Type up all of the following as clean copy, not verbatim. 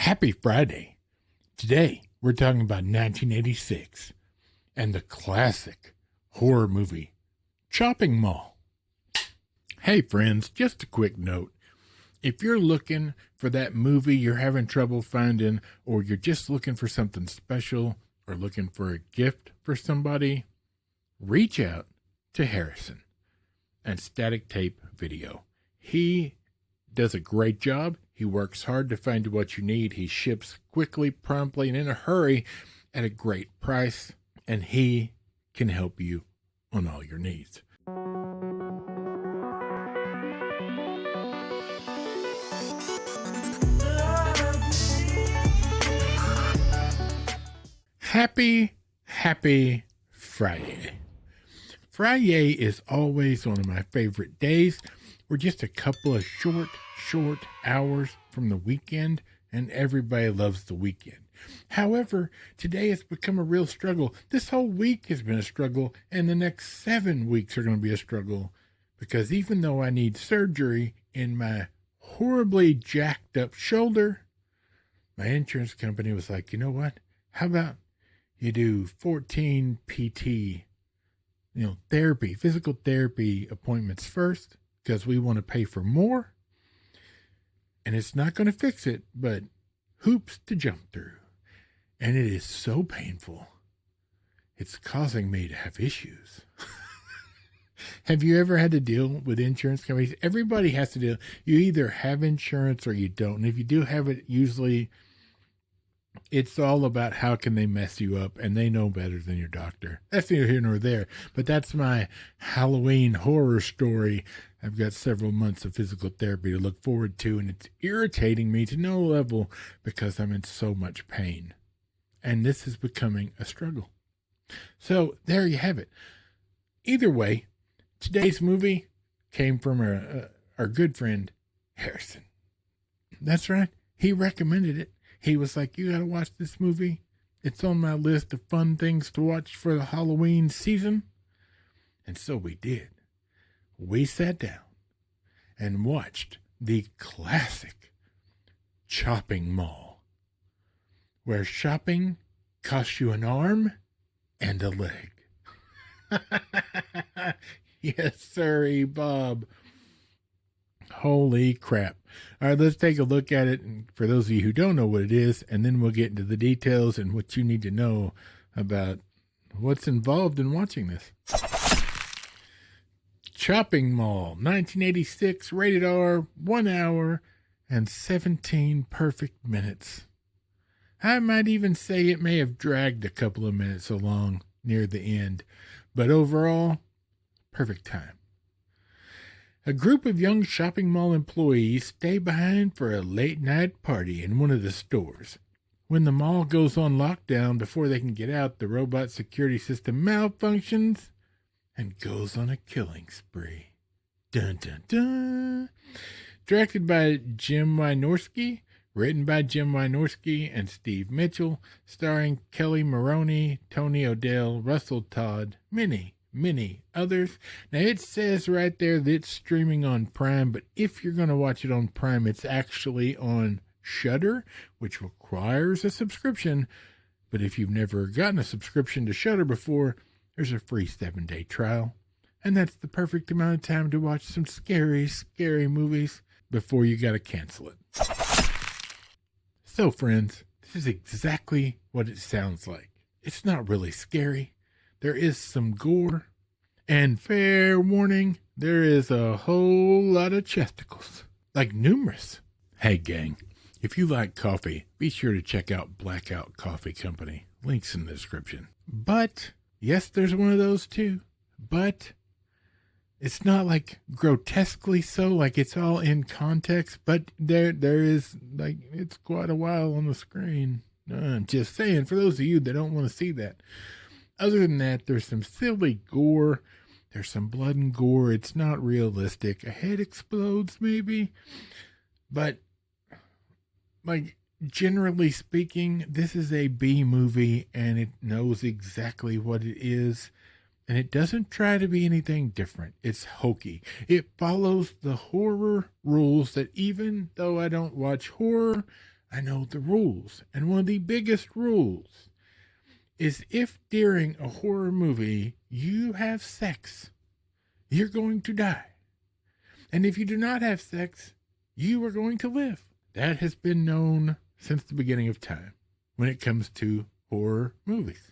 Happy Friday. Today, we're talking about 1986 and the classic horror movie, Chopping Mall. Hey friends, just a quick note. If you're looking for that movie you're having trouble finding, or you're just looking for something special, or looking for a gift for somebody, reach out to Harrison and Static Tape Video. He does a great job. He works hard to find what you need. He ships quickly, promptly, and in a hurry at a great price. And he can help you on all your needs. Happy Friday. Friday is always one of my favorite days. We're just a couple of short hours from the weekend, and everybody loves the weekend. However, today has become a real struggle. This whole week has been a struggle, and the next 7 weeks are going to be a struggle, because even though I need surgery in my horribly jacked up shoulder, my insurance company was like, you know what? How about you do 14 PT, therapy, physical therapy appointments first, because we want to pay for more. And it's not going to fix it, but hoops to jump through. And it is so painful. It's causing me to have issues. Have you ever had to deal with insurance companies? Everybody has to deal. You either have insurance or you don't. And if you do have it, usually it's all about how can they mess you up, and they know better than your doctor. That's neither here nor there, but that's my Halloween horror story. I've got several months of physical therapy to look forward to, and it's irritating me to no level because I'm in so much pain. And this is becoming a struggle. So there you have it. Either way, today's movie came from our good friend, Harrison. That's right. He recommended it. He was like, you got to watch this movie. It's on my list of fun things to watch for the Halloween season. And so we did. We sat down and watched the classic Chopping Mall, where shopping costs you an arm and a leg. Yes, sirree, Bob. Holy crap. All right, let's take a look at it. And for those of you who don't know what it is, and then we'll get into the details and what you need to know about what's involved in watching this. Chopping Mall, 1986, rated R, 1 hour and 17 perfect minutes. I might even say it may have dragged a couple of minutes along near the end, but overall, perfect time. A group of young shopping mall employees stay behind for a late-night party in one of the stores. When the mall goes on lockdown before they can get out, the robot security system malfunctions and goes on a killing spree. Dun, dun, dun. Directed by Jim Wynorski, written by Jim Wynorski and Steve Mitchell, starring Kelly Maroney, Tony O'Dell, Russell Todd, many others. Now, it says right there that it's streaming on Prime, but if you're going to watch it on Prime, it's actually on Shudder, which requires a subscription. But if you've never gotten a subscription to Shudder before, there's a free 7-day trial. And that's the perfect amount of time to watch some scary movies before you got to cancel it. So, friends, this is exactly what it sounds like. It's not really scary. There is some gore, and fair warning, there is a whole lot of chesticles, like numerous. Hey gang, if you like coffee, be sure to check out Blackout Coffee Company. Links in the description. But, yes, there's one of those too, but it's not like grotesquely so, like it's all in context, but there is, like, it's quite a while on the screen. I'm just saying, for those of you that don't want to see that. Other than that, there's some silly gore. There's some blood and gore. It's not realistic. A head explodes, maybe. But, like, generally speaking, this is a B movie, and it knows exactly what it is. And it doesn't try to be anything different. It's hokey. It follows the horror rules that even though I don't watch horror, I know the rules. And one of the biggest rules is if during a horror movie you have sex, you're going to die. And if you do not have sex, you are going to live. That has been known since the beginning of time when it comes to horror movies.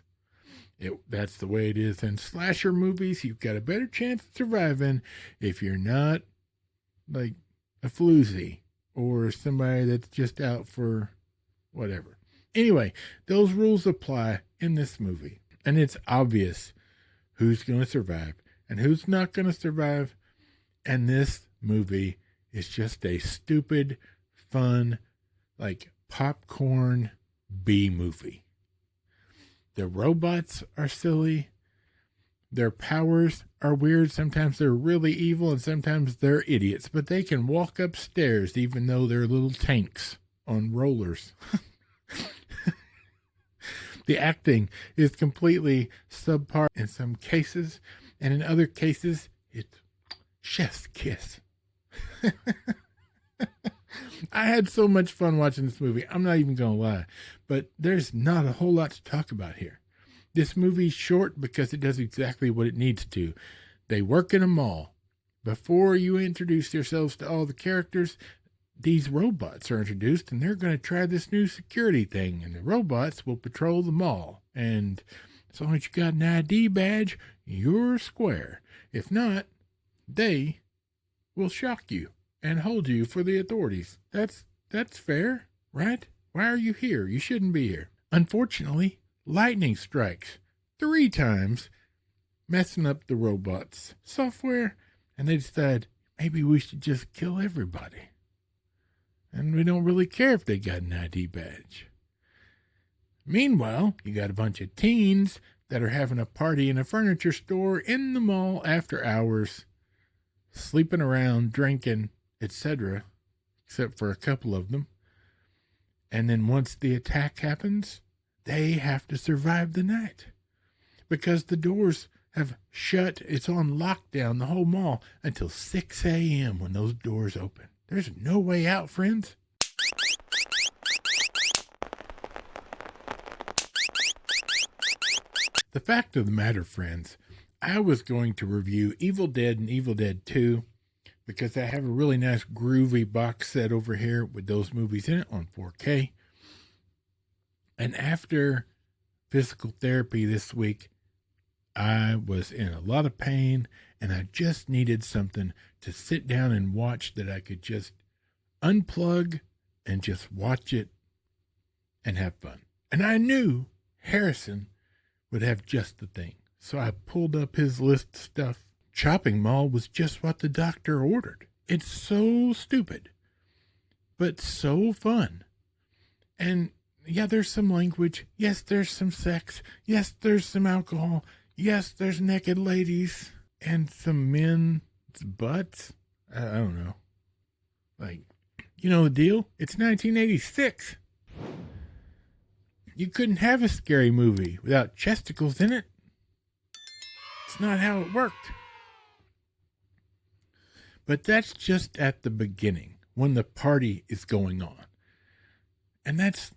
That's the way it is in slasher movies. You've got a better chance of surviving if you're not like a floozy or somebody that's just out for whatever. Anyway, those rules apply in this movie. And it's obvious who's going to survive and who's not going to survive. And this movie is just a stupid, fun, like popcorn B movie. The robots are silly. Their powers are weird. Sometimes they're really evil and sometimes they're idiots. But they can walk upstairs even though they're little tanks on rollers. The acting is completely subpar in some cases. And in other cases, it's chef's kiss. I had so much fun watching this movie. I'm not even going to lie. But there's not a whole lot to talk about here. This movie's short because it does exactly what it needs to. They work in a mall. Before you introduce yourselves to all the characters, these robots are introduced, and they're going to try this new security thing. And the robots will patrol the mall. And as long as you got an ID badge, you're square. If not, they will shock you and hold you for the authorities. That's fair, right? Why are you here? You shouldn't be here. Unfortunately, lightning strikes 3 times, messing up the robots' software, and they decide maybe we should just kill everybody. And we don't really care if they got an ID badge. Meanwhile, you got a bunch of teens that are having a party in a furniture store in the mall after hours, sleeping around, drinking, etc., except for a couple of them. And then once the attack happens, they have to survive the night because the doors have shut. It's on lockdown, the whole mall, until 6 a.m. when those doors open. There's no way out, friends. The fact of the matter, friends, I was going to review Evil Dead and Evil Dead 2 because I have a really nice groovy box set over here with those movies in it on 4K. And after physical therapy this week, I was in a lot of pain and I just needed something to sit down and watch that I could just unplug and just watch it and have fun. And I knew Harrison would have just the thing. So I pulled up his list of stuff. Chopping Mall was just what the doctor ordered. It's so stupid, but so fun. And yeah, there's some language. Yes, there's some sex. Yes, there's some alcohol. Yes, there's naked ladies and some men's butts. I don't know. Like, you know the deal? It's 1986. You couldn't have a scary movie without chesticles in it. It's not how it worked. But that's just at the beginning, when the party is going on. And that's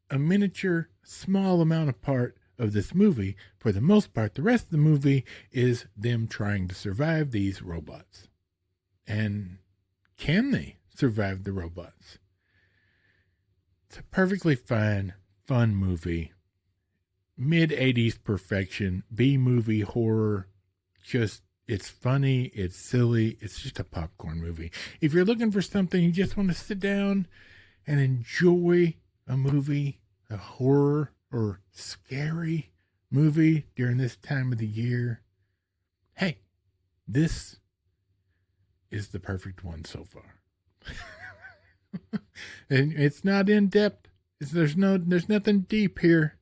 a miniature, small amount of part of this movie. For the most part, the rest of the movie is them trying to survive these robots. And can they survive the robots? It's a perfectly fine, fun movie. Mid-80s perfection, B-movie horror. Just, it's funny, it's silly, it's just a popcorn movie. If you're looking for something, you just want to sit down and enjoy a movie, a horror or scary movie during this time of the year, hey, this is the perfect one so far. And it's not in depth. There's nothing deep here.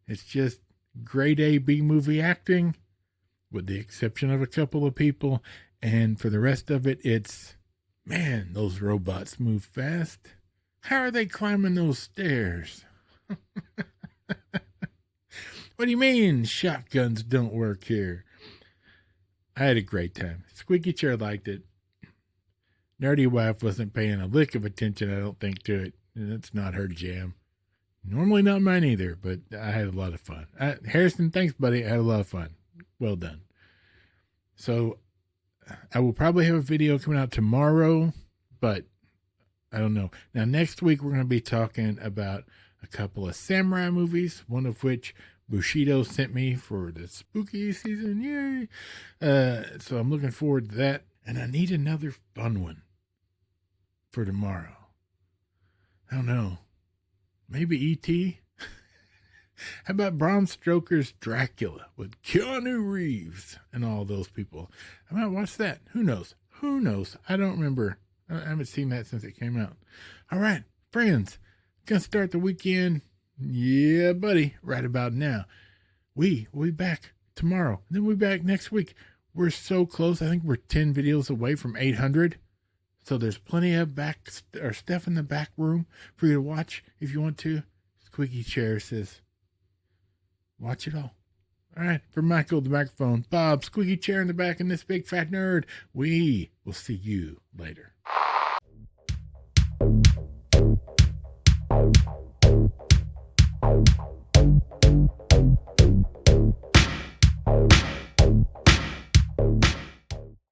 It's just grade A B movie acting, with the exception of a couple of people, and for the rest of it, it's, man, those robots move fast. How are they climbing those stairs? What do you mean shotguns don't work here? I had a great time. Squeaky Chair liked it. Nerdy Wife wasn't paying a lick of attention, I don't think, to it. That's not her jam. Normally not mine either, but I had a lot of fun. Harrison, thanks, buddy. I had a lot of fun. Well done. So I will probably have a video coming out tomorrow, but I don't know. Now, next week, we're going to be talking about a couple of samurai movies, one of which Bushido sent me for the spooky season. Yay! So I'm looking forward to that. And I need another fun one for tomorrow. I don't know. Maybe E.T.? How about Bram Stoker's Dracula with Keanu Reeves and all those people? I might watch that. Who knows? I don't remember. I haven't seen that since it came out. All right, friends. Gonna start the weekend. Yeah, buddy. Right about now. We'll be back tomorrow. Then we'll be back next week. We're so close. I think we're 10 videos away from 800. So there's plenty of stuff in the back room for you to watch if you want to. Squeaky Chair says, watch it all. All right. For Michael, the microphone, Bob, Squeaky Chair in the back, and this big fat nerd, we will see you later.